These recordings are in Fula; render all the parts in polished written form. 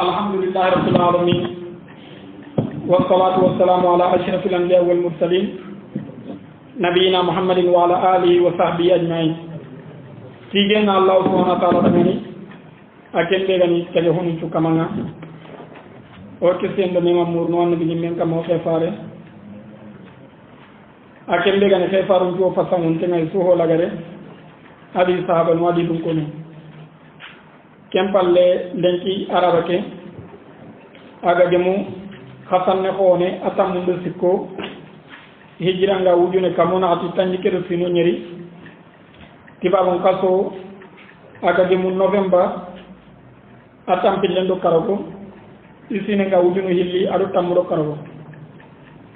الحمد لله رب العالمين والصلاة والسلام على أشرف الأنبياء والمرسلين نبينا محمد وعلى آله وصحبه أجمعين. تيجينا الله سبحانه وتعالى تمني أكيد بيغني تلهون شو كمانا وكسين دمي مورنوان نبي من كم خفارة أكيد بيغني خفارون جو فسمون تنا يسوع لغيره هذه صاحب الماضي بنكوني كم بالله لنكي أرابك أجمعو خاصة نخونه أتام من دسكو هجرانغا وجونه كمونا أتيتاني كرسينو نيري tiba bangkaso aga dimu November atam pilendo karago isine nga wudunu hilli adu tamuro karago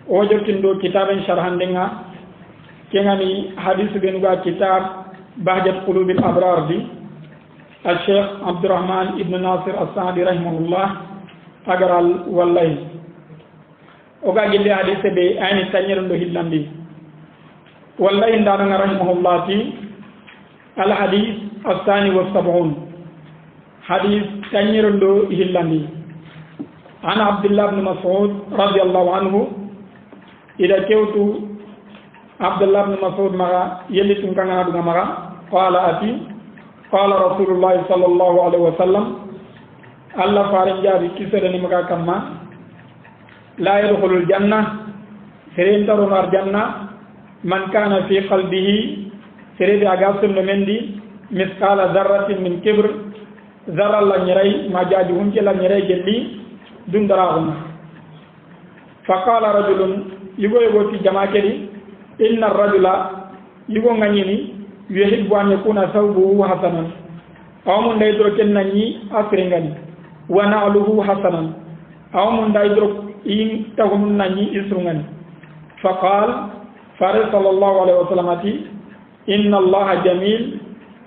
ojo tindo kitaben sharhandenga kengani hadis benuga kitab bahjat qulubil abrar di al-Sheikh Abdurrahman ibn Nasir as-Sa'di rahimahullah agaral wallahi oga gille hadis be ayni tanyerondo hillandi wallahi ndana rahimahullah ti الحديث الثاني والسبعون حديث تنيرندو هلاني عن عبد الله بن مسعود رضي الله عنه إذا كنت عبد الله بن مسعود مغا يلي تنكنا دغ مغا قال أتي قال رسول الله صلى الله عليه وسلم الله فارن جابي كسرني مغا كما لا يدخل الجنة سرين ترون الجنة من كان في قلبه سريد أجاسم نمندي مثقال ذرة من كبر ذرة لا نري ما جاجهم كلا نري جلي دون دراهم فقال رجل يقول في جماعة إن الرجل يقول غنيني يحب أن يكون ثوبه حسنا أو من دايدرك النني أسرنغني ونعله حسنا أو من دايدرك إن تهم النني إسرنغني فقال فارس صلى الله عليه وسلم إن الله جميل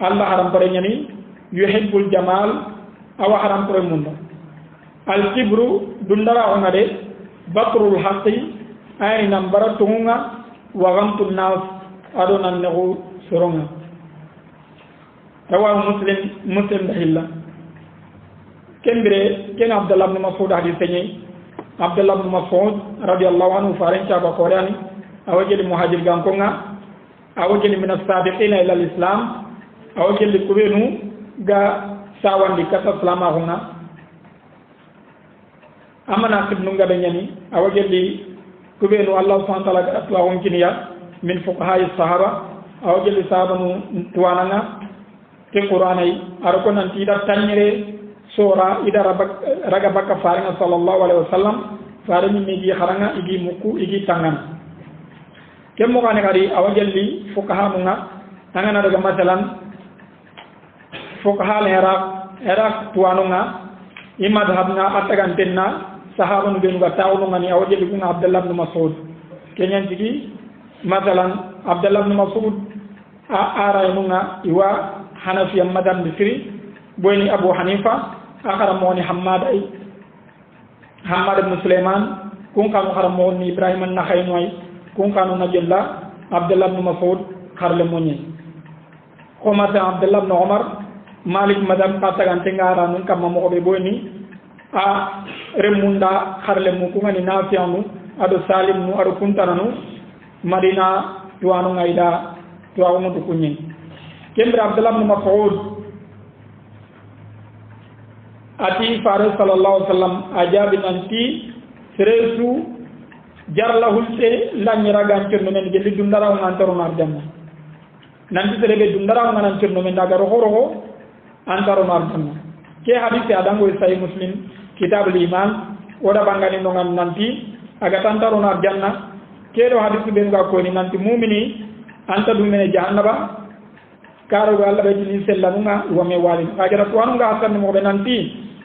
الله حرام بريني يحب الجمال أو حرام بريمون الكبر دندرا عمره بطر الحق أي نمبر تونغا وغمت الناس أدون النغو سرونغا رواه مسلم دهلا كن عبد الله بن مسعود حديثني عبد الله بن مسعود رضي الله عنه فارن شابا قراني أوجد مهاجر غانكونغا awajeli min as-sabiqina ila al-islam awajeli kubenu ga sawandi kata salama huna amana kibnu ga danyani awajeli kubenu Allah subhanahu wa ta'ala ga atlahum kiniya min fuqaha as-sahaba awajeli sahabanu tuwananga ke qur'anai arko nan tida tanyere sura ida raga bakka faringa sallallahu alaihi wasallam farini migi haranga igi muku igi tangan kemmo kane kadi awajalli fuqaha munga tangana daga masalan fuqaha era tuanunga imadhabna atagantenna sahabun ben ga tawunga ni awajalli kunga Abdullah bin Mas'ud kenyan tigi masalan Abdullah bin Mas'ud ara munga iwa Hanafi madam bisri boyni Abu Hanifa akara moni Hammad ibn Sulaiman kun kan haram ni Ibrahim an-Nakhai kun kanu najalla Abdullah ibn Mas'ud kharle monye khomata Abdullah ibn Umar Malik madam patagan tengara nun kam mo be boni a remunda kharle mu ko ngani nafianu ado salim mu ado kuntananu Madina tuanu ngaida tuawu mu kunyi kembra Abdullah ibn Mas'ud ati faris sallallahu alaihi wasallam ajabi nanti seresu jarla hulte lanyira gantirno men gelli dundara ngantoro narjanna nanti terebe dundara ngantirno men daga roho antaro narjanna ke hadith adango sahih muslim kitab al-iman oda bangani no ngan nanti aga tantaro narjanna ke do hadith ben ga ko ni nanti mu'mini anta dum men jahannaba karo ga Allah be ni sellanunga wa me wali agara to anu ga asan mo be nanti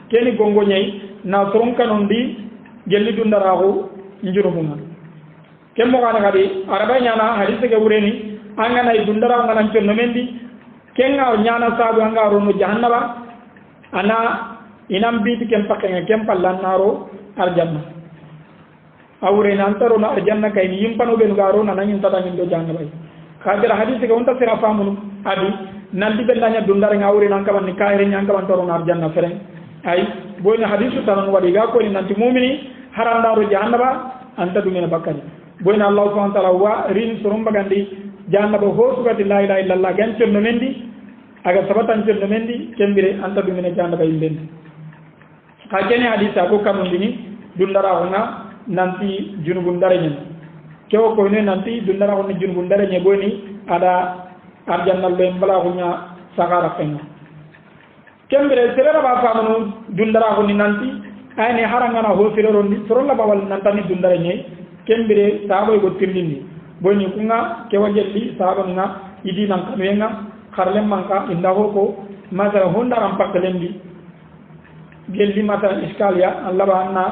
keni gongo nyai na soron kanondi gelli dundara ho njurumuma kemmo kana kadi araba nyana hadise ke ureni angana idundara ngana cenno mendi kenga nyana sabu anga rono jahannaba ana inam biti kem pakenga kem pallannaro arjanna awre nantaro na arjanna kay ni yimpano ben garo na nyin tata min do jahannaba kadira hadise ke unta sira famu adi nanti bendanya dundara ngawre nan kaban ni kayre nyanga ban toro na arjanna fereng ay boyni hadisu tan wadi ga ko ni nanti mu'mini harandaru jahannaba anta dumena bakkani boyna Allah subhanahu wa ta'ala wa rin surum bagandi jahannaba ho sugati la ilaha illallah gancon no mendi aga sabatan con no mendi kembire anta dumena jahannaba imbendi ha kene hadisa ko kamundini dundara ona nanti junubun darenyen kewo ko ne nanti dundara ona junubun darenye boyni ada arjannal be mbala ko nya sagara fenga kembere serera ba famanu dundara ko ni nanti ayne harangana ho sirondi sorolla bawal nantani dundara nyai kembere sabo go tindini boni kunga kewajelli sabo nga idi nan kamenga kharlem manka inda ko mazara honda ram pakalendi gelli mata iskalia allah ba anna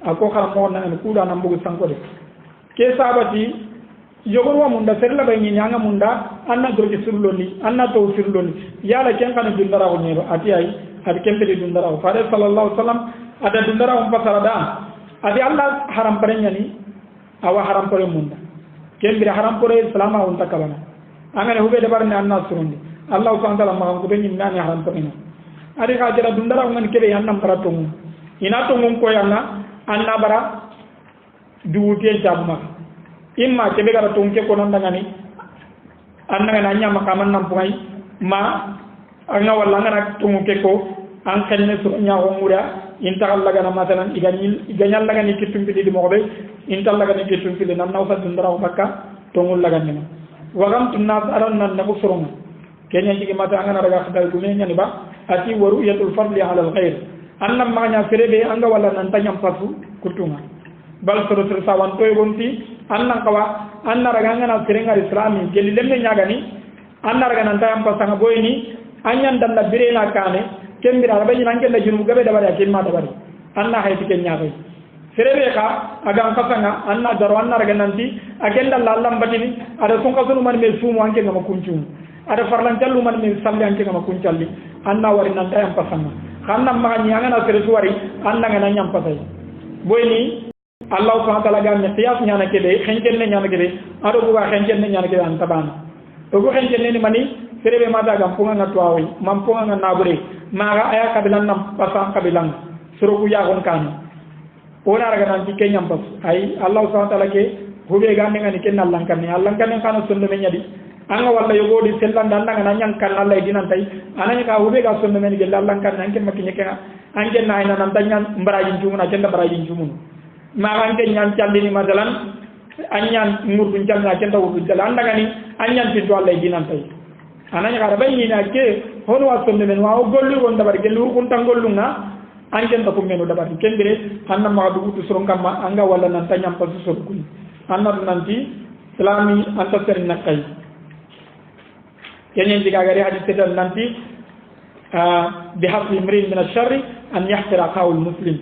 ako kharamo na en kuda nan bugu sankode ke sabati yogorwa munda serla bay nyanga munda anna droge surloni anna to surloni yala ken kan dundara ko nyero ati ay ati kembere dundara ko fare sallallahu alaihi wasallam ada dundara pasarada adi allah haram parenyani awa haram pare munda kembere haram pare salama unta kabana angane hube de barne anna surundi allah subhanahu wa ta'ala ma ko be nani haram pare adi ka jara dundara ngani kebe annam paratum ina to ngum ko yana anna bara duute jamma imma kebe gara tonke ko nanda ngani anna ngana nyama kaman nam puai ma anga walla ngana tonke ko an kanne so nyaawo mura inta Allah gana masalan iganyal laga ni kitum pidi mo be inta laga ni kitum pidi nam nawsa dundara bakka tongul laga ni wagam tunnas aran nan na busrum kenya jigi mata angana daga khadal gume nyani ba ati waru yatul fadli ala al khair annam ma nya ferebe anga wala nan tanyam pasu kutuma bal soro soro sawan toy gonti annan kawa anna raga ngana serenga islami gelli lemme nyaga ni anna raga nan tayam pasanga boyni anyan dan la birena kane kembira rabaji nan kella junubu gabe dabari akimma dabari anna hayti kenya kay serebe ka agam pasanga anna daro anna raga nanti agenda lallam batini ada sunka sunu man me sumu anke ngama kunchum ada farlan jallu man me sambe anke ngama kunchalli anna wari nan tayam pasanga xanna ma nyanga na sere suwari anna ngana nyam pasay boyni Allah subhanahu wa ta'ala gamne qiyas nyana kede xenjenne nyana kede ado buga xenjenne nyana kede an tabana to go xenjenne ni mani serebe ma daga punga na tuawi mam punga na nabure maga aya kabilan nam pasang kabilan suru ku ya gon kan ona raga nan ci kenyam pas ay Allah subhanahu wa ta'ala ke hube gamne ngani ken Allah kan kana sunna me nyadi anga walla yogodi sellan danda ngana nyang kan Allah dinan tay ananya ka hube ga sunna me gel Allah kan nan ken makki nyeka anje na ina nan tanyan mbaraji jumuna jenda baraji jumun maganke nyan candini masalan anyan ngurdu candina cenda wudu jala andagani anyan pintu Allah dinan tay ananya kada bayni na ke hono wasonde men wa gollu won dabar gellu kun tangollunga anjen ta kumeno dabar kembere anna ma dugutu soron kamma anga wala nan tanyam pasu sorku anna nanti islami anta serin nakay yenyen diga gari hadith tedan nanti bihaqi imrin min ash-sharri an yahtira qawl muslim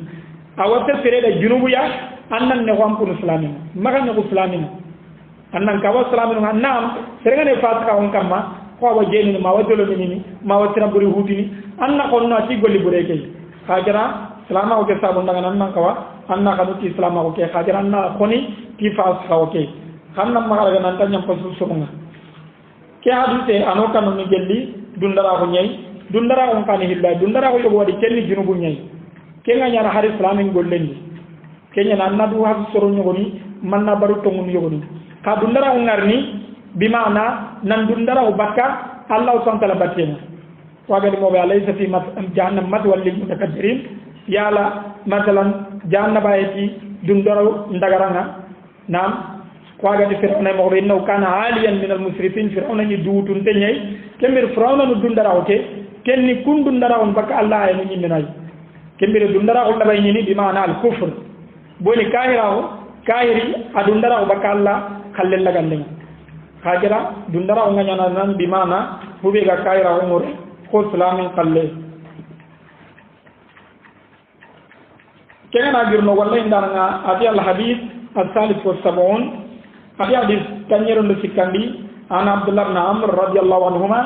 awata sereda junubu ya annan ne wampu islamin maga ne islamin annan ka wa islamin annam serega ne fatka on kamma ko wa jeni ma wa dolo ni ma wa tira buri hutini anna ko na ti golli bure kay khajara islama ko ke sabon daga nan ka wa anna ka ti islama ko ke khajara anna khoni ti fas ka o ke xamna ma ga nan tan nyam ko su nga ke hadite anoka no ni gelli dundara ko nyai dundara on kan hilla dundara ko yogo wadi kelli junubu nyai kenga nyara hari islamin gollendi kenya na nadu ha soro nyogoni manna baru tongun yogoni ka dundara ngarni bimana nan dundara bakka Allah subhanahu wa ta'ala batina wagali mo be alaysa fi jahannam matwal lil mutakabbirin yala masalan jahannaba yati dundara ndagaranga nam wagali fir'auna mo be no kana aliyan min al musrifin fir'auna ni duutun tenyay kemir fir'auna no dundara oke kenni kun dundara on bakka Allah ay ni minay kembere dundara ko labay ni bi maana al kufr boni kahiri adundara ko bakalla khallel lagal len khajara dundara ko ngana nan bi maana hube ga kahira ko ngor ko islamin khalle kenana girno walla indanga ati al hadith al-thalith wa sab'un ati hadith tanyero ndo sikandi ana abdullah ibn amr radiyallahu anhuma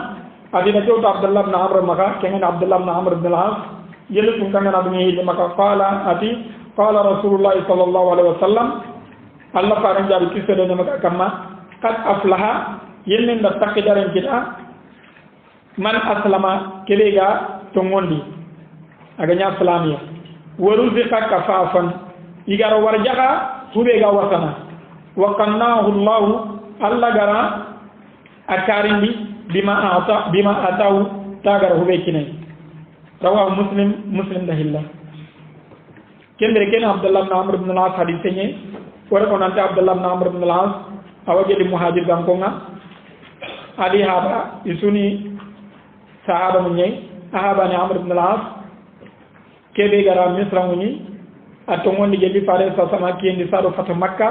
ati najo abdullah ibn amr maka kenana abdullah ibn amr ibn al-as yelu tungkanga nabi ni maka qala ati qala rasulullah sallallahu alaihi wasallam Allah faran jabi kisede ne maka kamma qad aflaha yellen da takidaren kita man aslama kelega tongondi aganya salamiya waruziqa kafafan igara warjaga hube ga wasana wa qannahu Allah alla gara akarindi bima atahu tagara hube kinai rawahu muslim dahilla kendre ken Abdullah ibn Amr ibn al-As hadith nye wara onante Abdullah ibn Amr ibn al-As awajeli muhajir gankonga ali haba isuni sahaba munye ahaba ni Amr ibn al-As kebe gara misra munyi atongondi jeli fare sa sama kiendi saro fata makka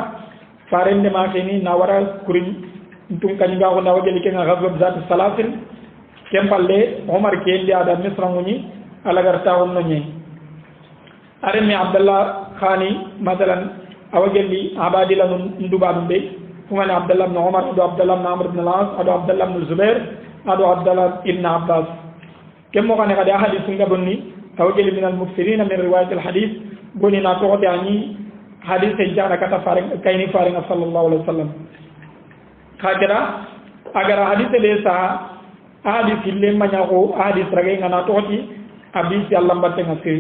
farende ma keni na wara kurin tum kanyga ko na wajeli ken ghazwat zat salatin kempalle Omar kiendi ada misra munyi alagar tawon no nye aremi Abdullah khani masalan awajeli abadila ndubam be kuma ni Abdullah ibn Umar ado Abdullah ibn Amr ibn al-As ado Abdullah ibn Zubair ado Abdullah ibn Abbas kemmo kana kada hadith nga bonni awajeli min al-muksirin min riwayat al-hadith boni na to ani hadith e jara kata faring kayni faring sallallahu alaihi wasallam khajara agar hadith le sa hadith le manya ko hadith ragay ngana to ti abis Allah mbatte ngasi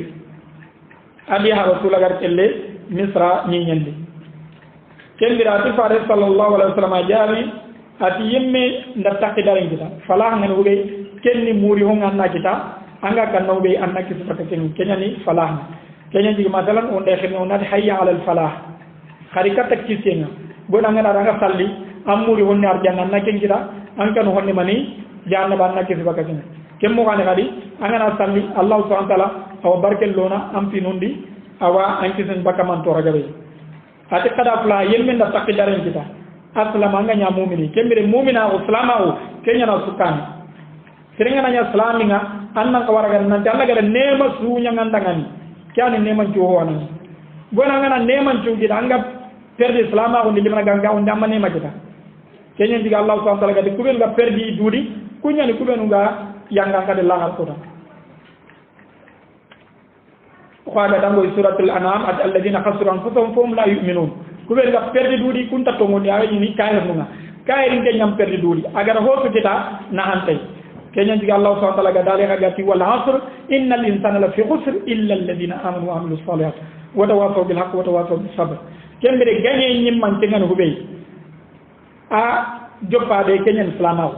ali ha rasul agar kelle misra ni nyandi kembira ti fare sallallahu alaihi wasallam jari ati yemme nda takki daren kita fala ngane ube kenni muri ho nganna kita anga kan no be anna ki sifata ken kenyani falah kenya ji masalan on de xene onati hayya ala al falah kharika tak ci senga bona ngana ranga salli am muri honni arjanna na ken kita an kan honni mani janna banna ki sifata ken kemmo gane kadi angana salli Allah subhanahu wa ta'ala aw barkel lona am pinundi awa anki sen bakaman to ragabe ati kada fla yelmen da takki daren kita aslama nga nya mu'mini kembere mu'mina o islama o kenya na sukani seringa na nya islaminga anna ka waraga nan Allah gara nema sunya ngandangani kyani nema jowo anan bona ngana nema jungi anga perdi islama o ndimana ganga on damma nema kita kenya diga Allah subhanahu wa ta'ala gadi kuben ga perdi dudi kunya ni kubenu ga yanga ka de lagar ko ta qala dango suratul an'am alladhina khasiru anfusahum fahum la yu'minun kubel ga perdi dudi kunta to ngoni ay ni kayr munga kayr nge nyam perdi dudi agar hoto kita na hantay kenya diga Allah subhanahu wa ta'ala ga dale ga gati wal asr innal insana la fi khusr illa alladhina amanu wa amilus salihat wa tawasaw bil haqq wa tawasaw bis sabr kembere ganye nyim man tengan hubey a joppa de kenyan islamaw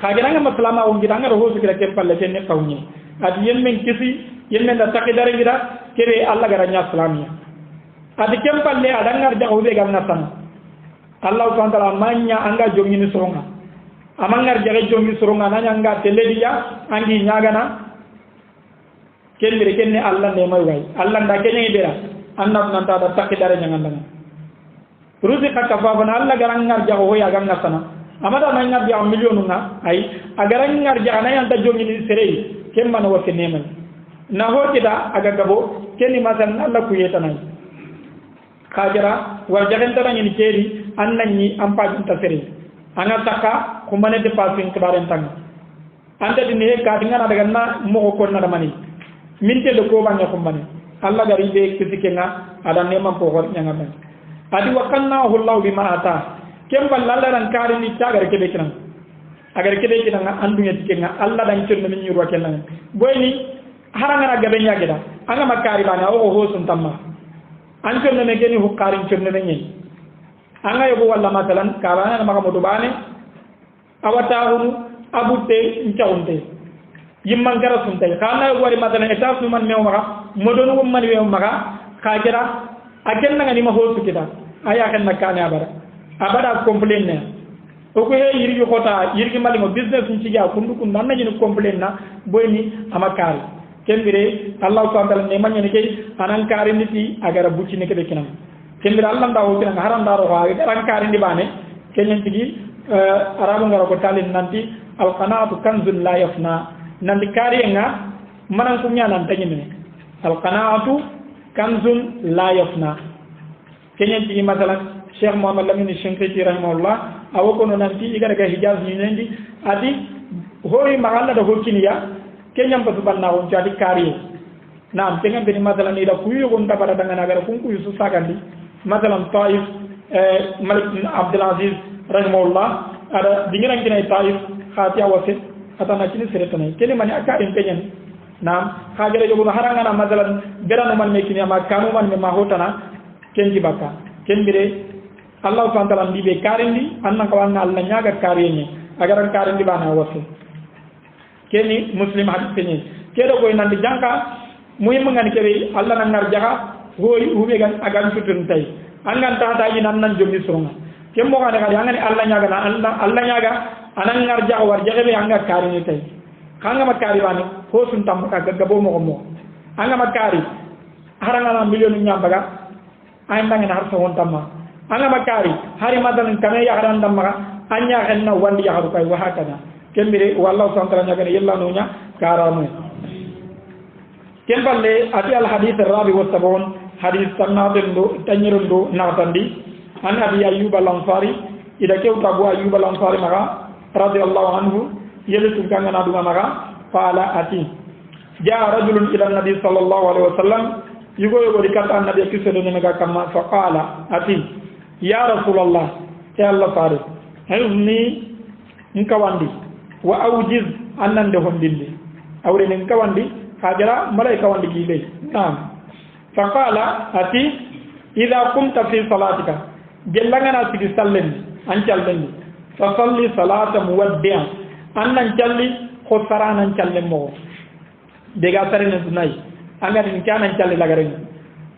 khagira nga islamaw ngira nga ho sikira kempalle tenne kawni ad yemen kisi yemen da takidare ngira kebe Allah gara nya islamiya ad kempalle adangar da hobe ga nasan Allah subhanahu wa ta'ala manya anga jongi ni soronga amangar jage jongi soronga nanya anga telediya angi nyagana kembere kenne Allah ne may way Allah nda kenye bera annab nanta da takidare nyangandanga ruzika kafafana Allah garangar jago hoya ganga sana amada na ngar jago million nga ay agarangar jago na yanta jongi ni serei kemma no wote nemal na hotida aga gabo kenni masan Allah ku yeta nay khajara war jagen tan ni kedi annani ampa ta serei anga taka kumane de passing kibaren tang anda dinne ka dingana daga na mo ko na damani minte do ko banya kumane Allah gari be kisikenga ada neman ko hor nyanga ban adi wakannahu Allah bima ata kembal lalla ran kari ni tagar kebe kinan agar kebe kinan andunya tikenga Allah dan cenno min yurwa kenan boyni haranga gabe nyagida anga makari bana o ho sun tamma an cenno me geni hukari cenno me nyi anga yobo walla masalan karana maka modu bane awata hunu abute nchaunte yimman gara sunte kana wari masalan etas man mew maka modonu man mew maka kajira aken nga ni ma hosu kita aya kan nakane abada complain ne o ko he yiri xota yiri mali mo business ni ci ja kundu kun nan ni complain na boyni amakari kembire Allah subhanahu wa ta'ala ne manya ne kay anan kari niti agara bucci ne kebe kinam kembire Allah ndaw kina haram daro ha ran kari ndi bane kenyen tigi arabu ngara ko talin nanti al qanaatu kanzun la yafna nandi kari nga manan ko nyana tanyine al qanaatu kanzun la yafna kenyen tigi masalan Sheikh Muhammad Lamine Shinkiti rahimahullah awoko no nanti igara ga Hijaz ni nendi adi hoyi magalla da hokiniya kenyam basu banna on jadi kari naam kenyam beni masalan ida kuyu gon tabara danga nagara kun kuyu su sagandi masalan Taif Malik bin Abdul Aziz rahimahullah ada dingiran kinai Taif khatiya wasit atana kini seretane kene mani akarin kenyen nam khagere jogo harangana masalan berano man mekini ama kanu man me ma hotana kenji baka kembire Allah subhanahu wa ta'ala ndibe karindi anna ko wanna Allah nyaga kariyeni agar karindi bana wasu keni muslim hadith ni kedo koy nandi janka muhim ngani kebe Allah nan nar jaga hoy hube gan agan tutun tay angan ta ta nan nan jommi songa kemmo kana kali angani Allah nyaga na Allah nyaga anan ngar jaga war jaga be anga karini tay kanga makari wani ho sun tam ka gabo mo anga makari haranga na million nyambaga ay ndangi har so won tamma anga makari hari madan kame ya haran damma anya henna wandi ya haru kay wa hakana kembire wallahu subhanahu wa ta'ala nyaga yalla no nya karamu kemballe ati al hadith ar-rabi wa sabun hadith sanadendo tanyirundo natandi an abi ayyub al-ansari ida kewta bu ayyub al-ansari maga radiyallahu anhu yelitu kanga na duma maga qala ati jaa rajulun ila nabi sallallahu alaihi wasallam yugo dikata nabi kisede ne maga kama fa qala ati ya rasulullah ya allah farid helni nkawandi wa awjiz annande hondinde awre ne nkawandi hajara malaika wandi gibe naam fa qala ati idha kumta fi salatika gelangana sigi sallen an callen fa salli salata muwaddi'a annan calli khosarana challe mo dega sarene dunay angani ni kana challe lagaren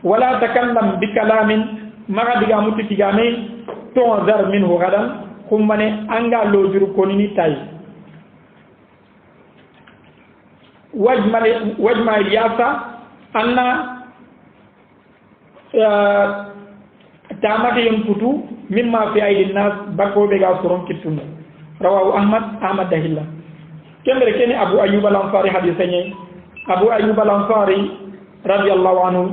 wala takallam bi kalamin maga diga mutti tigame to zar minhu gadan kummane anga lojuru konini tay wajma yasa anna tamati yon putu mimma fi aidin nas bako be ga soron kitun rawahu ahmad dahilla kembere kene abu ayyub al-ansari hadithanye abu ayyub al-ansari radiyallahu anhu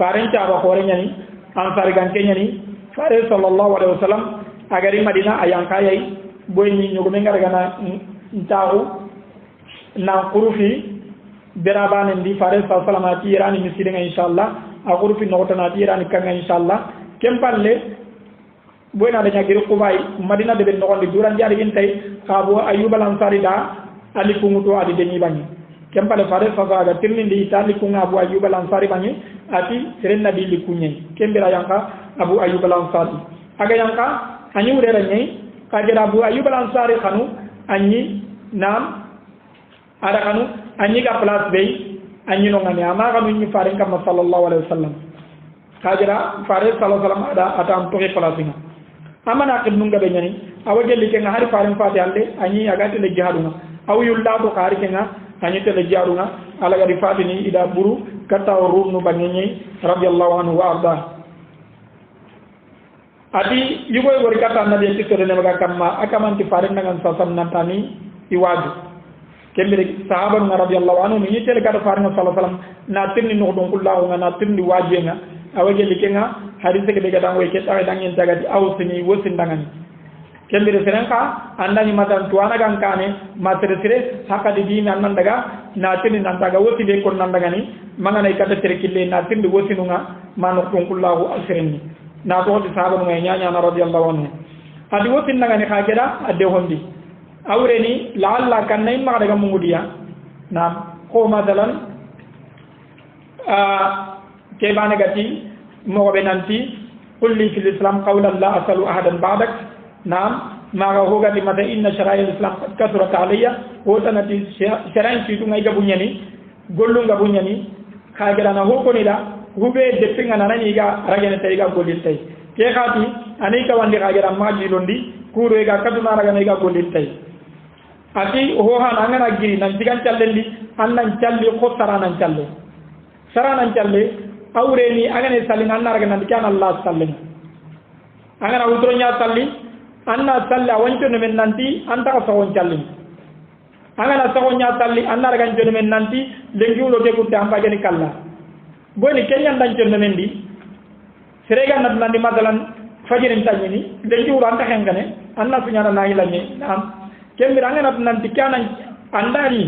farenta ba hore nyani ansari gan kenyani fare sallallahu alaihi wasallam agari madina ayan kayai boy ni nyugo menga daga na ntaru na kurufi berabane ndi fare sallallahu alaihi wasallam ati irani misire inshallah a kurufi nota na irani kanga inshallah kempalle boy na daña giri kubay madina de ben no gonde duran jari intay abu ayyub al-ansari da ali kunguto adi deni bani kempale fare faga ga tirni ndi tali kunga abu ayyub al-ansari bani ati seren nabi li kunye kembira yanka abu ayyub al-ansari aga yanka anyi urera nyai kagira abu ayyub al-ansari khanu anyi nam ada khanu anyi ga place bay anyi no ngani ama ga ni fare kam sallallahu alaihi wasallam kagira fare sallallahu alaihi wasallam ada atam to place nga amana kidnunga be nyani awageli ke ngari fare fati ande anyi agate le jihaduna aw yulla to khari kenga anyi te le jihaduna ala ga fati ni ida buru kata urunu banyenyi radiyallahu anhu wa arda ati yugo gori kata nabi tikere ne maga kamma akamanti fare nangan sasam nantani iwaju kembere sahaba na radiyallahu anhu ni tele kata fare sallallahu alaihi wasallam na tinni no don kullahu na tinni wajenga awageli kenga hadise ke daga dango ke tawe dangen tagati awsini wosin dangani kembere serenka andani matan tuana kan kane matre sire hakadi di nan daga na tini nan daga wosi de kon nan daga ni mangana ikata tere kille na tindi wosinunga manu kon kullahu asrini na to di sahaba ngai nyanya na radiyallahu anhu adi wosin daga ni khageda ade hondi awreni laalla kan nay ma daga mungudiya na ko madalan ke bana gati mo be nanti kulli fil islam qawlan la asalu ahadan ba'dak nam maga hoga di mata inna shara'i al-islam kasrat alayya ho tanati shara'i ci tu ngai gabunyani gollu gabunyani khagira na ho ko ni da hube de pinga na nani ga ragene tay ga golil tay ke khati ani ka wandi khagira maji londi kuro ga kaduna ragene ga golil tay ati ho ha nangana giri nan digan challendi annan challi ko saranan challe saranan challe awreni agane salin anna raga nan kan Allah sallin agana utronya salli anna salla wanto men nanti anta ka sawon challin agana sawonya salli anna raga jonne men nanti lengi ulo de kutte amba gani kalla boni kenyan dan jonne men di serega nan nandi madalan fajirin tanyini lengi ulo anta hengane anna sunyana na hilani am kembira agana nanti kanan andani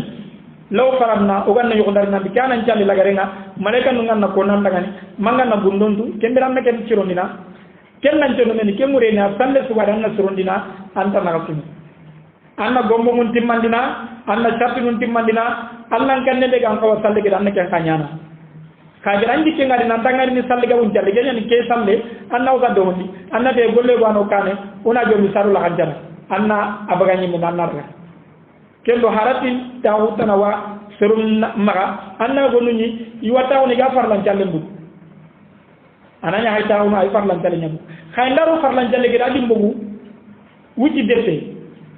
law faramna uganna yugandar nan kana jalli lagarenga malaika nungan na konan dagani manga na bundundu kembira me ken cirondina ken nan jono men kemure na salle suwada na cirondina anta na rasumi anna gombo mun timmandina anna sharti mun timmandina Allah kanne de gan ko salle ke anna ken kanyana kaje rangi ke ngari nan tangari ni salle ga unjalle genya ni ke salle anna o gaddo ni anna de golle go ano kane una jomi saru la hanjana anna abagani mun annarra kendo harati tawutana wa serum maga anna gonuni iwata woni ga farlan jalle ndu ananya hay tawuna ay farlan jalle nyabu khay ndaro farlan jalle ge dadi mbugu wuti defte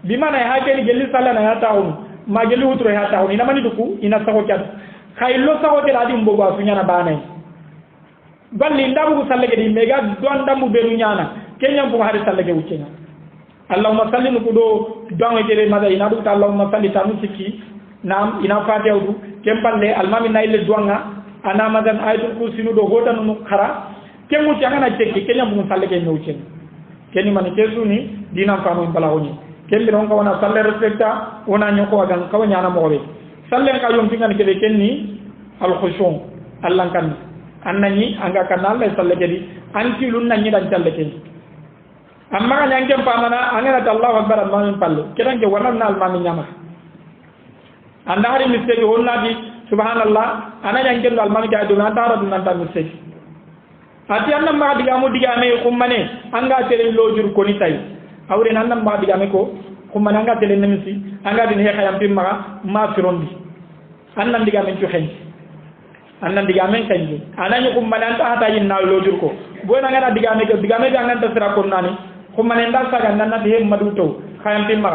bi mana ha keni gelli sallana ya tawunu ma gelli wutro ya tawunu ina mani duku ina sago kad khay lo sago ge dadi mbugu afunya na banay balli ndabu salle ge di mega don dambu benu nyana kenya bu hari salle ge wucina allahumma salli nuku do donge jere mada ina du allahumma salli tanu sikki nam ina fatewdu kempalle almami nayle duanga ana madan ayatul kursi no do hotanu no khara kemu jangana tekki kenya bu salle ke newchen keni man kesuni dinam famo bala woni kembi non ko wana salle respecta wona nyoko wagan ko nyana mo be salle ka yom tingan ke kenni al khushu allan kan annani anga kanal le salle ke di anti lun nanyi dan salle ke amma nyange pamana angana Allahu akbar almamin palle kedan ke wanan almamin nyama anda hari mistake wonna di subhanallah ana nyange almamin ga do na tara dun nan mistake ati anna ma digamo digame kummane anga tere lojur ko ni tay awre nan nan ma digame ko kummane anga tere nemisi anga din he khayam pimma ma firondi annan digame ci xen annan digame kanji anani kummane anta hata yin na lojur ko bona ngana digame ko digame ga nganta sira ko nani kummane ndal saga nan na de maduto khayam pimma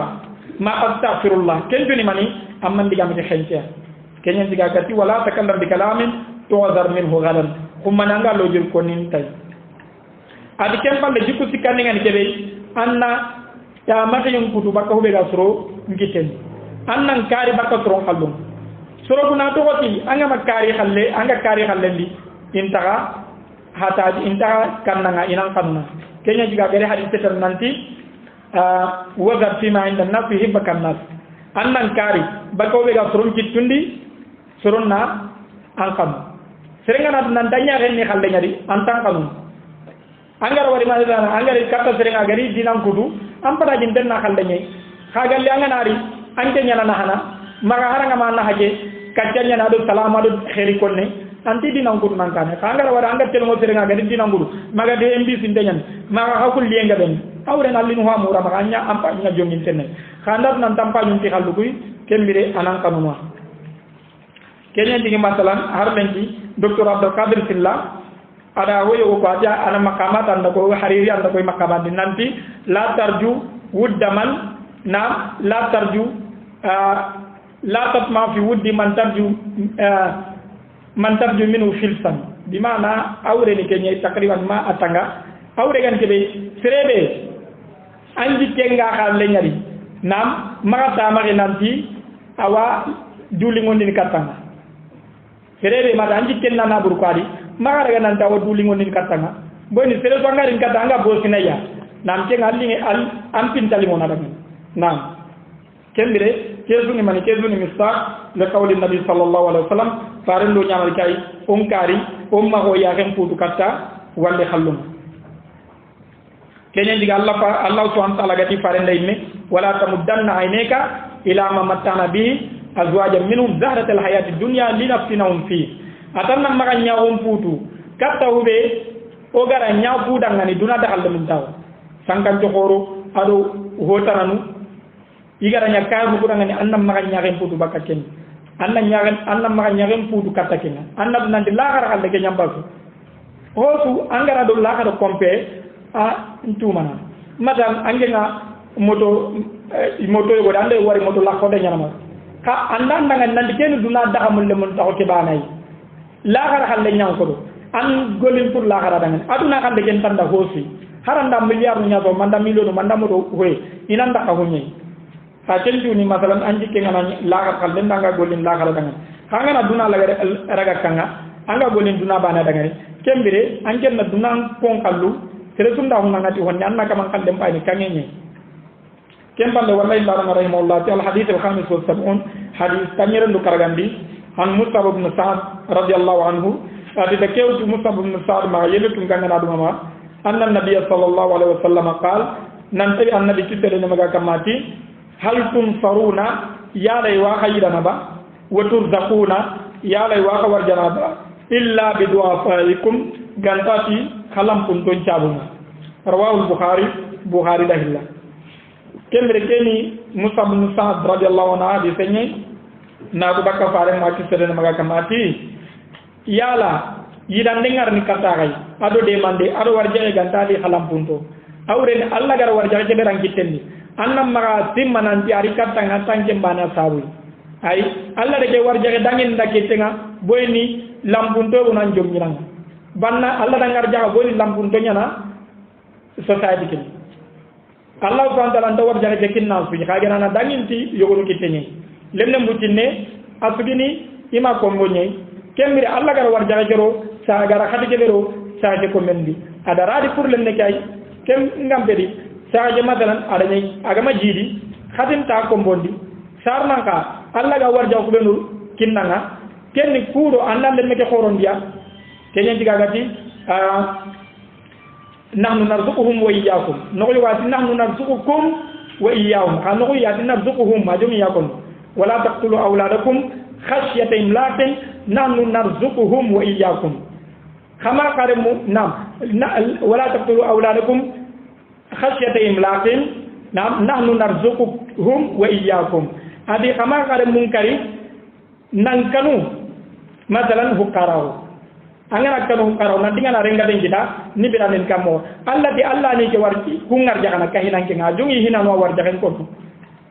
ma astaghfirullah kenjuni mani amman digame ci xen ci kenyen diga gati wala takallam bi kalamin tu'zar minhu ghadan kummane anga lojur ko nin tay adi kempalle jikku sikandi ngani kebe anna ya mata yung kutu bakka hube ga soro ngiten annan kari bakka soro kallum soro kuna to goti anga makari khalle ndi intaga hataji intaga kannanga inan kanuna kenya jiga gere hadith tan nanti waga fima inda nafi hibbakan nas annan kari bakka hube ga soro ngitundi soro na an kanu serengana nan tanya renni khalle nyari antan kanu anggar wari madana anggar kata serenga gari dinam kudu ampada jinten na khalle nyai khagal yang nari ante nyana nahana maga haranga mana haje kacanya nadu salama du khairi konne anti dinam kudu nankane anggar wari anggar telmo serenga gari dinam kudu maga de mbi sindenyan maga hakul lienga ben awre nallinu ha mura maga nya ampa nya jongin tenne khandar nan tampa nyunti khalugui kembire anan kanuma kenya digi masalan harbenci Dr. Abdul Qadir Fillah ada woyo ko aja ana makamat anda ko hariri anda ko makamat nanti la tarju wuddaman na la tarju la tatma fi wuddi man tarju minhu filsan bimana awre ni kenya takriban ma atanga awre gan kebe serebe anji kenga xalle nyari nam magata mari nanti awa duli ngondi ni katanga serebe ma anji kenna na burkwadi magara ga nan tawa duli ngonin katanga boni sere so ngarin katanga bosina ya nam ke ngalli al ampin tali mona dami nam kembire kezu ni mani kezu ni mista le qawli nabi sallallahu alaihi wasallam farendo nyamal kay onkari umma ho ya gem putu katta wande khallum kenen diga allah subhanahu wa ta'ala gati farende imme wala tamuddanna aynaka ila ma matana bi azwajan minhum zahratal hayatid dunya linaftinahum fi atanna maga nyaawum putu katta hube o gara nyaaw budangani duna dahal mun taw sankan to horo ado hotananu igara nyakka mu budangani annam maga nyaaren putu bakaken annam maga nyaaren putu katta ken annab nandi lagar halle ke nyambasu hosu angara do lagar kompe a ntumana madam angena moto go dande wari moto la ko de nyama ka andan dangan nandi ken duna dahamul le mun taw ke banay lagar halle nyang ko do an golin pour lagar dangan aduna kan de ken tanda hosi haranda milliard nya do manda million manda mo do hoy inanda ka honyi ka tenju ni masalan anji ke ngana lagar halle ndanga golin lagar dangan kanga na duna lagar raga kanga anga golin duna bana dangan kembire anken na duna kon kallu tere sunda honna ngati honni anna kam kan dem bayni kanyenye kembande wallahi la rahimahullah ta'ala hadith al-khamis wa sab'un hadith tamiran du karagandi an Mus'ab ibn Sa'd radiyallahu anhu adi da kewtu Mus'ab ibn Sa'd ma yelutu ngana du mama anna nabiy sallallahu alaihi wasallam qala nan tabi annabi kitere ne maga kamati hal tunsaruna yalay wa khayirana ba wa turzaquna yalay wa warjana ba illa bi du'afaikum gantati khalam kun ton chabunga rawahu bukhari dahilla kembre keni musab bin sa'd radiyallahu anhu di senye na ko bakka faare ma ki sedena maga kamati yala yidan dengar ni kata kai ado de mande ado warjae gantati khalam punto awre Allah gar warjae be ran kitenni annam maga simmananti ari kattanga tanke bana sawi ay Allah de ke warjae dangin dakitenga boyni lampunto unan jomnyiranga banna Allah dangar jaga boyni lampunto nyana society kin Allah subhanahu wa ta'ala ndawar jaga kinna su kagena na danginti yogonu kitenye lemne mbutinne asugini ima kombonye kembire Allah gar war jaga jero sa gara khati jero sa je ko mendi ada radi pour lemne kay kem ngambedi sa je matalan ada nyai agama jidi khatim ta kombondi sarnanka Allah ga war jaga ko benul kinnanga kenni kudo annal lemne ke khorondia kenyen digagati nahnu narzuquhum wa iyyakum nogoy wati nahnu narzuqukum wa iyyahum anogoy yati narzuquhum majum yakum wala taqtulu awladakum khashyata imlatin nahnu narzuquhum wa iyyakum kama qaremu nam wala taqtulu awladakum khashyata imlatin nam nahnu narzuquhum wa iyyakum adi kama qaremu kari nankanu masalan hukaraw angana kanu karaw na dinga na renga den kita ni biranen kamo Allah di Allah ni ke warti kungar jakana kahinan ke ngajungi hinan wa war jakan ko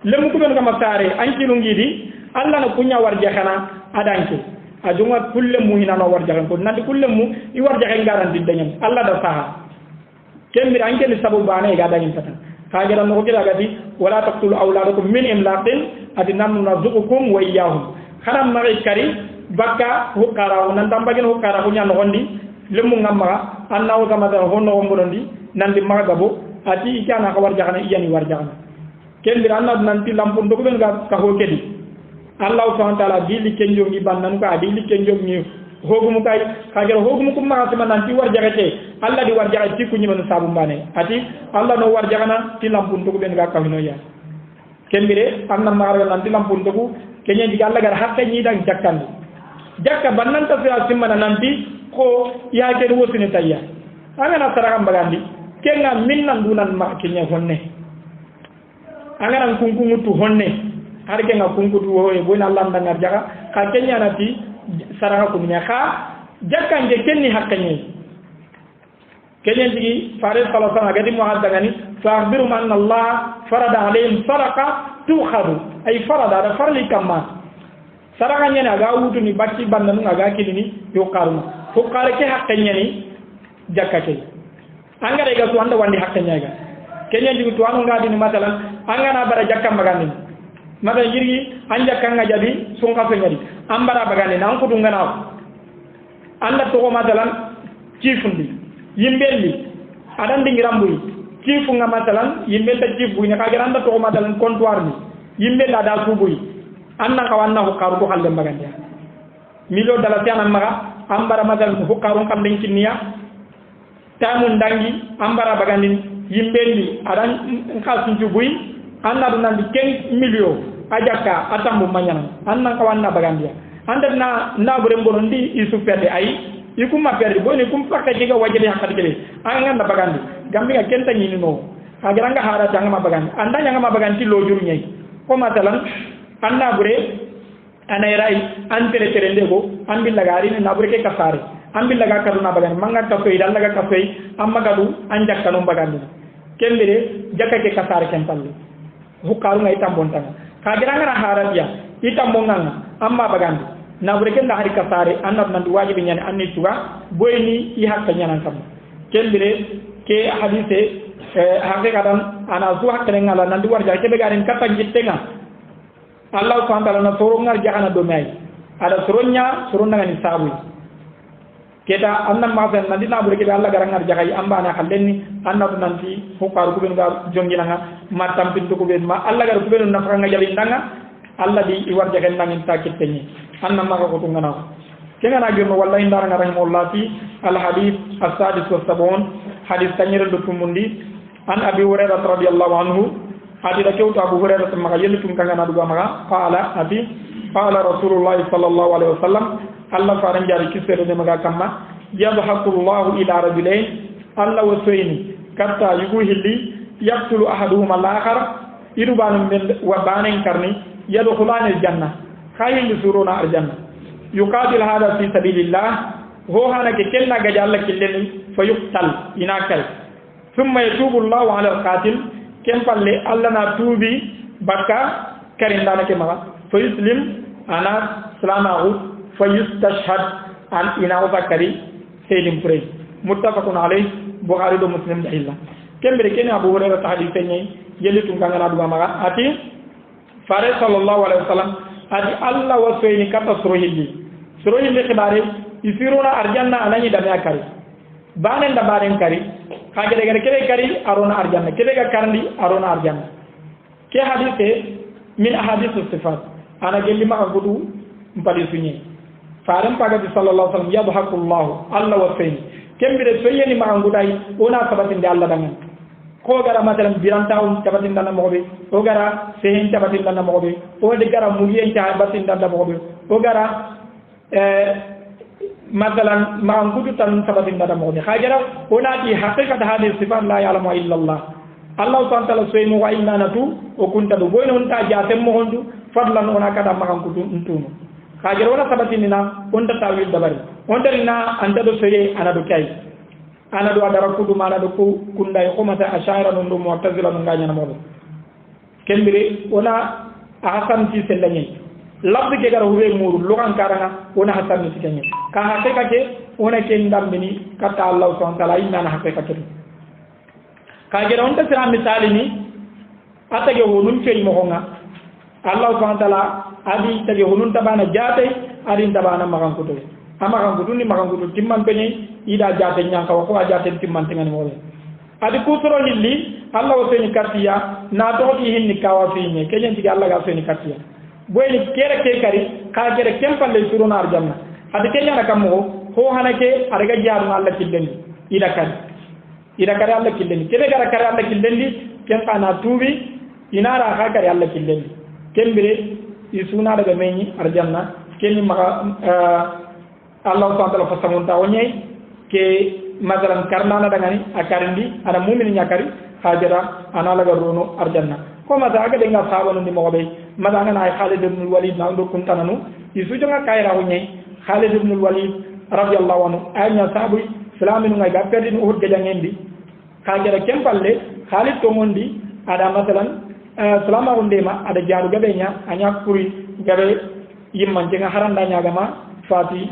lemu ko don kama sare anki lungi di Allah na punya war jakana adanki ajunga kulle mu hinan wa war jakan ko nandi kulle mu i war jakan garanti danyen Allah da saha kembir anke ni sabu bane ga danyen tatan kagera no ko kira gati wala taqtulu awladakum min imlaqin adinam narzuqukum wa iyyahum kharam mari kari bakka hukara nan tambagin hukara hunya no gondi lemu ngamma annaw kama da honno ngorondi nandi magabo ati ikana ko warja kana iyani warja kana kembir annad nanti lampun do ben ga ka ho kedi Allah subhanahu wa ta'ala dili kenjo ngi bannan ko adili kenjo ngi hogumu kay kagero hogumu ko ma sama nanti warja kete Allah di warja ci ku nyima sabu mbane ati Allah no warja kana ti lampun do ben ga ka hino ya kembire anna magara nanti lampun do kenya diga Allah gar hatta nyi dang jakkandi jakka bannanta fi asimana nanti ko ya ke do wosine tayya angana saraka bagandi kenga minnan dunan ma kenya honne angana kunkungutu honne har kenga kunkutu ho e bona Allah ndangar jaga ka kenya nati saraka kunya kha jakka nge kenni hakkanye kenya digi faris sallallahu alaihi wasallam gadi muhaddagani fa akhbiru anna Allah farada alayhim sadaqa tukhadu ay farada da farli kamma saraka nyene aga wutu ni bacci bandanu aga kilini yo karuma ko kare ke hakke nyene jakka ke angare ga to anda wandi hakke nyega kenya digu to anu ngadi ni matalan angana bara jakka magani mata jirgi anja kanga jadi sunga fe nyadi ambara bagani nan ko dungana anda to ko matalan cifundi yimbelli adan dingirambuyi cifu nga matalan yimbel ta cifu ni ka garanda to ko matalan comptoir ni yimbel ada subuyi anna kawanna hukaru ko halde magande milo dala tiana maga ambara madal hukaru kam den kinniya tamun dangi ambara bagandin yimbelli adan khasun jubuy anna dunan di 15 million ajaka atambu manyana anna kawanna bagande anda na bure mborondi isu perde ay ikuma perde boni kum fakka jiga wajede hakati kele anga bagande gambi ga kenta nyini no agaranga hara janga bagande anda nyanga bagandi lo jur nyai ko matalan anna bure anairai antere terende go ambilla gari ni nabure ke kasare ambilla ga kaduna bagan manga ka fey dalla ga ka fey amma gadu anja kanu bagandi kembere jakka ke kasare ken palli hukaru ngai tambon tanga kagiranga na harabiya itambon nganga amma bagandi nabure ke ndahari kasare annab nan wajibi nyane anni tuwa boyni i hakka nyanan kam kembere ke hadise hakikadan ana zu hakka ngala nan warja ke be garin kata jittenga Allah subhanahu wa ta'ala na sorongar jahana do may ada soronya soronna ngani sabu keta annam ma fen nandi na bure ke Allah garangar jahay ambana khallenni annatu nanti fuqaru kuben ga jongina nga matam pintu kuben ma Allah gar kuben na fanga jabi ndanga Allah di iwar jahay nangin takittenni annam ma ko to ngana kenga na gemo wallahi ndara nga rahimullah fi al hadith as-sadis wa sabun hadith tanyere do tumundi an abi hurairah radhiyallahu anhu ati da kewto Abu Hurairah maga yellitum kangana duga maga qala ati qala Rasulullah sallallahu alaihi wasallam Allah faran jari kisere de maga kamma yadhaku Allah ila rajulain Allah wasayni katta yugo hilli yaqtulu ahaduhuma al-akhar irubanu men wa banen karni yadkhulani al-janna khayil suruna al-janna yuqatil hada fi sabilillah ho hana ke kenna ga Allah killeni fayuqtal inakal thumma yatubu Allah ala al-qatil kem palle Allah na tubi bakka karindana ke maga fayuslim ana salamahu fayustashhad an ina zakari selim pray muttafaqun alayh Bukhari do Muslim dahilla kembere kene Abu Hurairah hadith nyai yeli tunganga na duma maga ati fare sallallahu alaihi wasallam ati Allah wasayni kata surohilli khibare isiruna arjanna anani dame akari banen da baren kari kagere gere kebe kari arona arjanna kebe ga karndi arona arjanna ke hadithe min ahadith sifat ana gelli ma gudu mpali sunye faram paga bi sallallahu alaihi wasallam yadhaku Allah wasayni kembere soyeni ma ngudai ona sabatin de Allah dangan ko gara matalam birantaw tabatin dana mobe o gara sehen tabatin dana mobe o de gara muliyen tabatin dana mobe o gara مثلا ما نقول تان سبب دادا مودي خاجرا وناتي حقيقة هذه الصفات لا يعلم إلا الله الله سبحانه وتعالى سويم وإنا نتو وكنت دوبوين هنتا جاتم مهندو فضلا ونا كذا ما نقول نتونو خاجرا ونا سبب إننا هنتا تاويل دبري هنتا إننا أنت دو سوي أنا دو كاي أنا دو أدرك دو ما أنا دو كندا يقوم أشاعر نندو معتزلة نغاني نمودي كمبري ونا أحسن في سلني labbe ke gara huwe muru lokan karanga ona hasan ni tikanye ka hakeka ke ona ke ndambini kata Allah subhanahu wa ta'ala inna hakeka ke ka gera onta sira misali ni atage wonun fe mo honga Allah subhanahu wa ta'ala adi tage wonun tabana jate adi tabana magan kutu amagan kutu ni magan kutu timman penye ida jate nyanka ko jate timman tengani mo adi kusoro hilli Allah waseni katiya na to di hinni kawafi ne kenyen tigi Allah ga waseni katiya boyni kere ke kari ka kere kempalle suruna arjanna ade kenya na kammo ho hanake arga jaaru Allah killendi ida kari Allah killendi kebe gara kari Allah killendi ken kana tubi inara ha kari Allah killendi kembere isuna daga menyi arjanna kenni maka Allah subhanahu wa ta'ala fasamunta wonyai ke masalan karnana dangani akarindi ana mu'min nyakari hajara ana laga rono arjanna ko mata aga denga sabanu ni mobe mata ngana ay Khalid ibn Walid na ndo kuntananu isu jonga kayra wonye Khalid ibn Walid radiyallahu anhu aynya sabu islamin ngai ga perdi uhud ga jangendi kajara kempalle Khalid to mondi ada masalan selama undema ada jaru gabenya anya kuri gabe yimman jenga haranda nyaga ma fati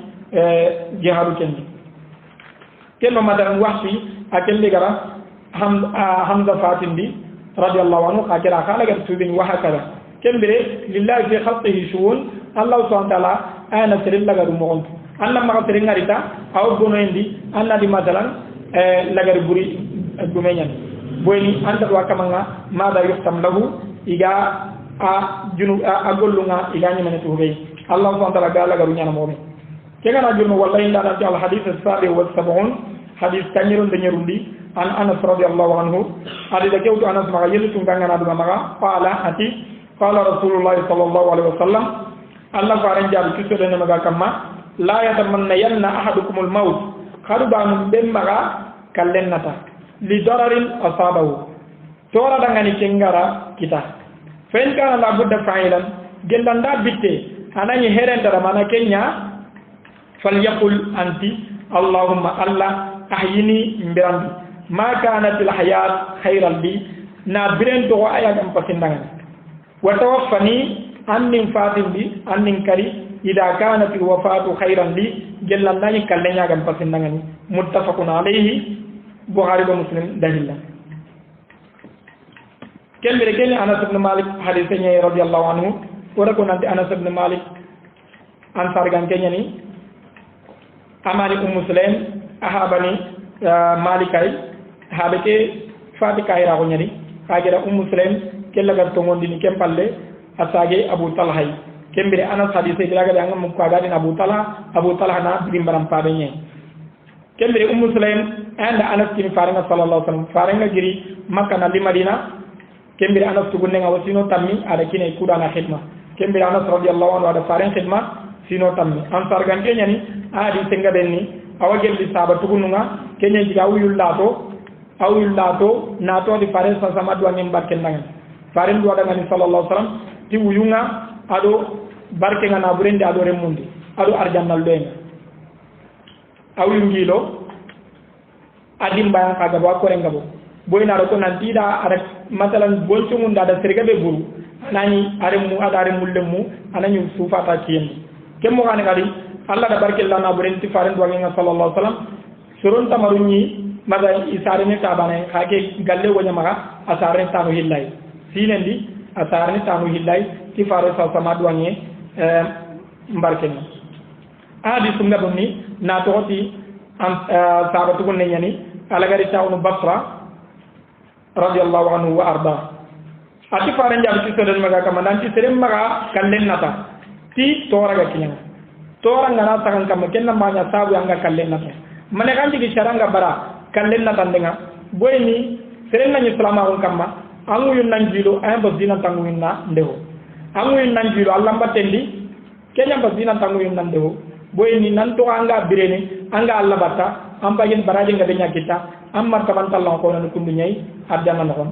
jihadu kendi kello madaran wahsi akelle gara hamza fatindi radiyallahu anhu khajara khala gar tubin wa hakala kembere lillahi fi khalqihi shuun Allah subhanahu wa ta'ala ana tiril lagar mo anna ma tiril ngarita aw gonondi anna di madalan lagar buri gumenyan boyni anda wa kamanga mada yuftam lahu iga a junu a gollunga iga nyamane tubey Allah subhanahu wa ta'ala ga lagaru nyana mo kegana jurno wallahi inda al hadith as-sabi wa 70 hadith tanyiron de nyerundi an Anas radiyallahu anhu adi da kewtu Anas maga yeli tunganga na duma maga qala ati qala Rasulullah sallallahu alaihi wasallam Allah faran jabi kisode ne maga kamma la yatamanna yanna ahadukumul maut khadubanu dem maga kallennata li dararin asabahu tora dangani kengara kita fen kana la budda fa'ilan gendanda bitte anani herenta mana kenya falyaqul anti Allahumma Allah ahyini mbirandi ma kanat al hayat khayran li na biren to aya gam pasindangan wa tawaffani annin fatin bi annin kari ida kanat al wafatu khayran li gellan nani kallenya gam pasindangan muttafaqun alayhi Bukhari wa Muslim dalilla kelmire gene Anas ibn Malik hadith ni radiyallahu anhu ora ko nanti Anas ibn Malik ansar gan kenyani amali Muslim ahabani malikay habeke fati kayra ko nyari kagera Muslim kella gar to ngondi ni kempalle asage Abu Talha kembere Anas hadith ilaga da ngam ko gadin Abu Talha na dimbaram pabe nye kembere Muslim and Anas kin faringa sallallahu alaihi wasallam faringa giri Makkah na di Madina kembiri Anas tugunne nga wasino tammi ada kine kudana khidma kembiri Anas radiyallahu anhu ada faren khidma sino tammi ansar gan kenya ni adi tenga denni awagel di saba tugununga kenya jiga awullato nato di faren sa sama duwa ngem barken nangan faren duwa daga ni sallallahu alaihi wasallam ti wuyunga ado barke nga na burende ado remundi ado arjannal doenga awuyungilo adimba kaga ba ko rengabo boyna ko nan dida ara masalan boncu mun da serga be buru nani aremu adare mullemu ananyu sufa ta kiyen kemmo kan kadi Allah da barke Allah na burenti faran do nga sallallahu alaihi wasallam surun tamarunyi maga isare ne tabane kage galle wonya maga asare tanu hillai sinendi asare tanu hillai ti faru sa sama duanye mbarken adi sunga donni na toti am sabatu gonne nyani alagari tawnu Basra radiyallahu anhu wa arda ati faran jam ci soden maga kama nan ci serem maga kallen nata ti toraga kinya toranga na takan kama kenna manya sabu anga kallen nata mane kan digi charanga bara kallen nata ndenga boyni serem nani salama on kama angu yun nan jilo ay ba dina tangu inna ndeho angu yun nan jilo Allah mbatendi kenya ba dina tangu yun nan ndeho boyni nan to anga birene anga Allah bata amba yen baraje nga benya kita amma taban talon ko nan kundu nyai adana no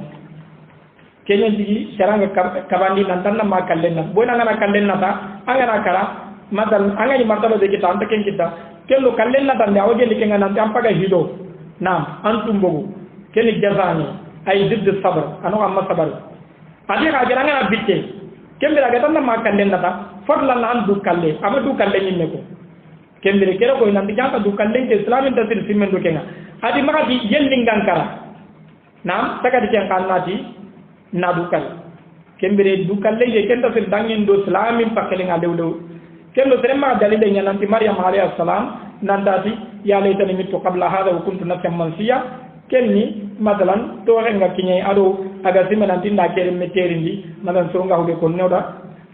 kenya digi charanga kabandi nan tan ma kallen na boyna ngana kallen na ta anga na kara madal anga ni martaba de kita anta ken kita kello kallen na tan dawo geli kenga nan am paga hido nam antum bogo keni jazani ay didd sabr ano amma sabar adi ka gara ngana bitte kembira ga tan ma kallen na ta fadla na andu kalle amadu kalle ni neko kembere kero ko nan dijanga du kalle ke islamin tasir simen do kenga adi maka di yellingan kara nam saka di kan nati na du kal kembere du kalle je kenta fil dangin do islamin pakelinga dewdo kendo serema dalile nyananti Maryam alayhi salam nandati ya laytani mitu qabla hada wa kuntu nafsan mansiya kenni masalan to renga kinye ado aga simenanti na kere meterindi madan songa hude ko newda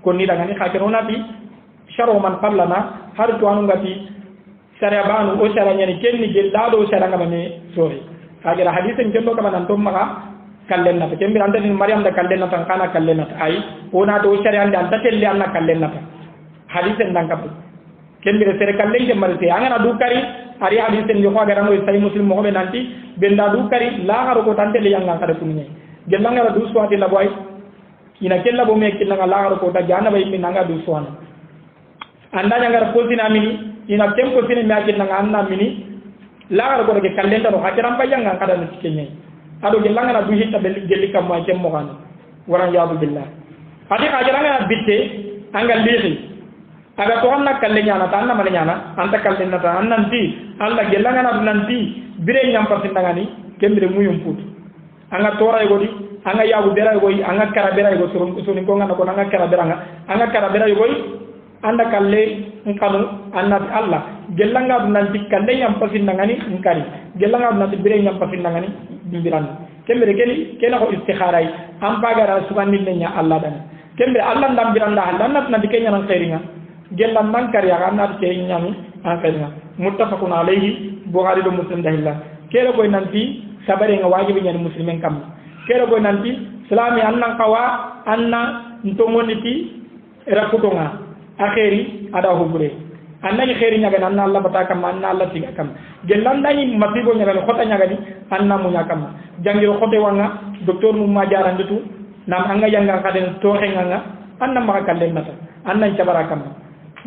ko ni daga ni khakero nabi sharo man qablana har to anu ngati sare banu o sare nyani kenni gel dado sare ngama ne sori hagira hadisen kendo kama nan to maka kallen nata kembi anda ni Maryam da kallen nata kana kallen nata ay ona do sare anda anta telle anna kallen nata hadisen dan kapu kembire sere kallen ke malte angana du kari ari hadisen yo ko gara mo sai muslim mo be nanti benda du kari la haro ko tante le yanga kada kunni gelanga du swati la boy ina kella bo me killa la haro ko ta jana bay mi nanga du swana anda nyanga ko sina mini ina tempo sina mi akil nanga anna mini la haro ko ke kallen do hakiram bay yanga kada no tikenye ado gelanga du hitta be gelli kam mo tem mo kan waran yabu billah adi ka jaranga bitte anga lihi aga to anna kalle nyana ta anna mane nyana anta kalle nata annanti alla gelanga na nanti bire nyam pasindangani kembire muyum put anga tora yogodi anga yabu bera yogoi anga kara bera yogo soni ko ngana ko anga kara bera anga kara bera yogoi anda kalle nkanu anna alla gelanga nanti kalle nyam pasindangani nkari gelanga nanti bire nyam pasindangani bimbiran kembire kela ko istikharai am bagara subhanil nya alla dan kembire alla ndam biranda alla nanti kenya nan khairinga gellan man kar ya ganna te nyami an kayna muttafaqun alayhi bukhari do muslim dahilla kero koy nanti sabare nga wajibi nyani muslimen kam kero koy nanti islami anna qawa anna ntomoniti rakutonga akhiri ada hubure anna ni khairi nyaga anna Allah bataka man anna Allah tiga kam gellan dani masibo nyaga khota nyaga ni anna mu nyakam jangiro khote wanga docteur mu ma jaranditu nam anga yanga kaden to henga anna ma kallen mata anna jabarakam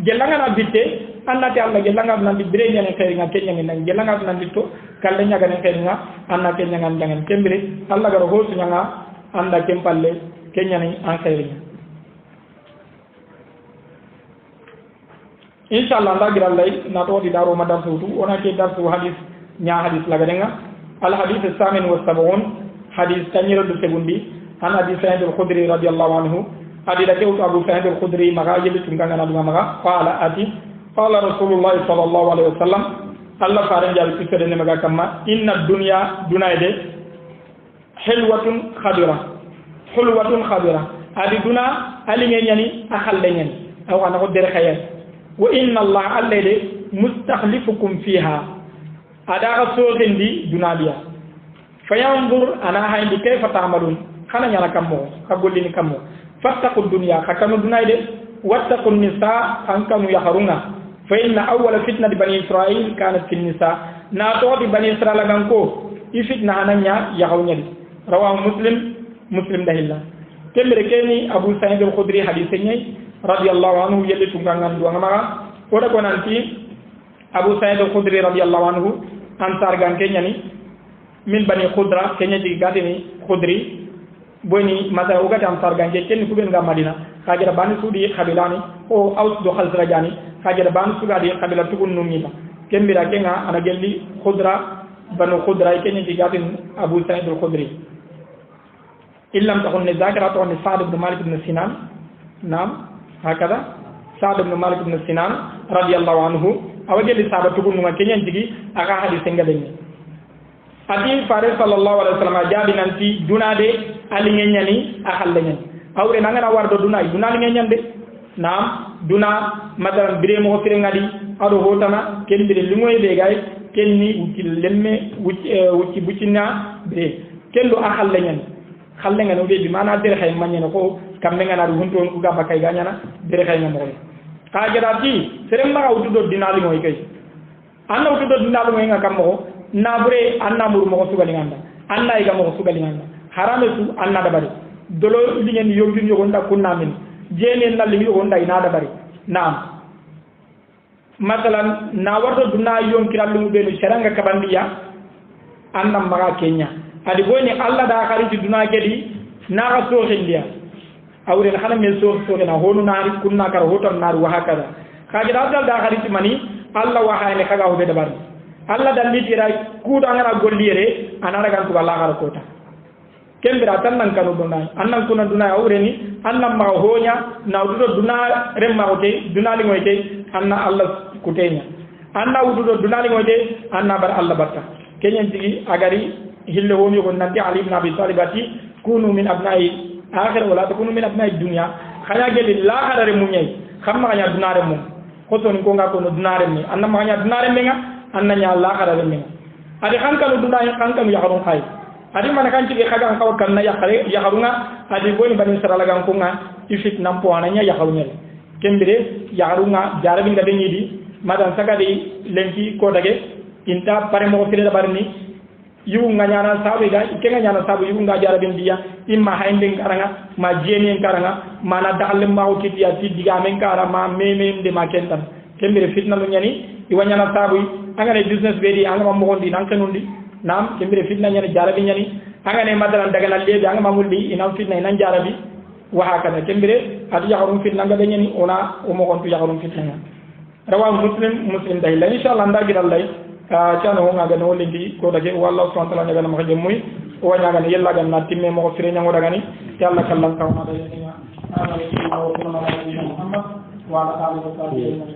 gelanga na bitte annati Allah gelanga na bire nyane khairinga kenya ngi gelanga na ditto kalle nyaga ne khairinga anna kenya ngam jangan kembire Allah garo ho sunyanga anda kempalle kenya ni an khairinga inshallah Allah girallai na to di daro madam sutu ona ke darsu hadis nya hadis lagadenga al hadith as-samin wa sab'un hadis tanyiro du segundi an hadis Sa'id al-Khudri radiyallahu anhu adila kewtu Abu Sa'id al-Khudri maga yeli tunganga na maga qala ati qala Rasulullah sallallahu alaihi wasallam Allah faran jabi pisere ne maga kamma inna dunya dunayde hulwatun khadira adi duna ali nyani akhalle nyani aw ana ko dere khayal wa inna Allah allayde mustakhlifukum fiha ada ga sogindi dunaliya fayanzur ana hayndi kayfa ta'malun khana nyala kammo kagolini kammo fattaqud dunya khakanu dunayde wattaqun nisa ankanu yaharunga fa inna awwala fitnati bani israil kanat fi nisa na to di bani israil ganko ifitna hananya yaharunyadi rawahu muslim dahilla kembere keni abu sa'id al-khudri hadithenya radiyallahu anhu yelle tungangan duanga maga oda ko nanti abu sa'id al-khudri radiyallahu anhu ansar gan kenyani min bani khudra kenya di gatini khudri boni mata ugati ansar gan kenni kuben ga madina kajira bani sudi khabilani o aus do khazrajani kajira bani sugadi khabila tugun numita kembira kenga ana gelli khudra banu khudra kenya di gatini abu sa'id al-khudri illam takun zakara to ni sa'd ibn malik ibn sinan nam hakada sa'd ibn malik ibn sinan radiyallahu anhu awajeli sahaba tugun ma kenyan jigi aka hadith ngadeni ati fare sallallahu alaihi wasallam jabi nanti dunade ali ngenyani akal lenyen awre nangana wardo dunay dunali ngenyande nam duna madaran bire mo fire ngadi ado hotana kendire limoy be gay kenni wuti lemme wuti bucina be kendo akal lenyen khalle ngano be bi mana dere xey magnene ko kambe ngana hunto ko gamba kay ganyana dere xey ngamo kagerati serem ma wutu do dinali moy kay anna wutu do dinali moy nga kammo nabure anna muru mo sugali nganda anna iga mo sugali nganda harame su anna da bari dolo lingen yogin yogonda kunna min jenen nalli yogonda ina da bari naam masalan na wardo dunna yon kirallu be no sharanga kabandiya anna maga kenya adi boni alla da khariti dunna gedi na ga so hendiya awre na xana mel so na honu naari kunna kar hoton naari wa hakada khagira dal da khariti mani alla wa hayne kaga ho be dabar alla dal li tira ku da ngara gollire anara gan ko alla gara kota kembira tan nan kanu dunay annan kuna dunay awre ni annam ma honya na wudo duna remma o te dunali ngoy te anna alla kutenya anna wudo dunali ngoy te anna bar alla batta kenyen tigi agari hille woni ko nanti ali ibn abi talibati kunu min abnai akhir wala takunu min abnai dunya khaya gel la hadare munyai khamma nya dunare mum khoton ko ngako no dunare mi anna ma nya dunare mi nga anna nya la hadare mi adi khankanu dunay khankanu ya harun khay adi man kan ci khaga kaw kan na ya khare ya harunga adi boni bani sara laga ko nga ifit nampo ananya ya harunyel kembire ya harunga jarabi ngade nyidi madan sagadi lenki ko dage inta pare mo fere da barni yu nga nyana sabu ga ikenga nyana sabu yu nga jarabin dia imma haindin karanga ma jeni karanga mana dalle ma hoti dia ti diga men kara ma meme de ma kentan kembere fitna lu nyani iwanyana sabu anga ne business be di anga ma mo gondi nan kanundi nam kembere fitna nyani jarabi nyani anga ne madalan daga na lebe anga ma mulli inam fitna nan jarabi wa hakada kembere adi yarum fitna nga nyani ona o mo gontu yarum fitna rawa muslim dai la inshallah ndagiral lay cana ho ngaga no lendi ko dage wallahu subhanahu wa ta'ala ngana ma jemmuy o wanya ngana yella gan na timme mo ko fire nyango daga ni yalla kallan taw ma da yenya ana ni Muhammad wa ala alihi wa sahbihi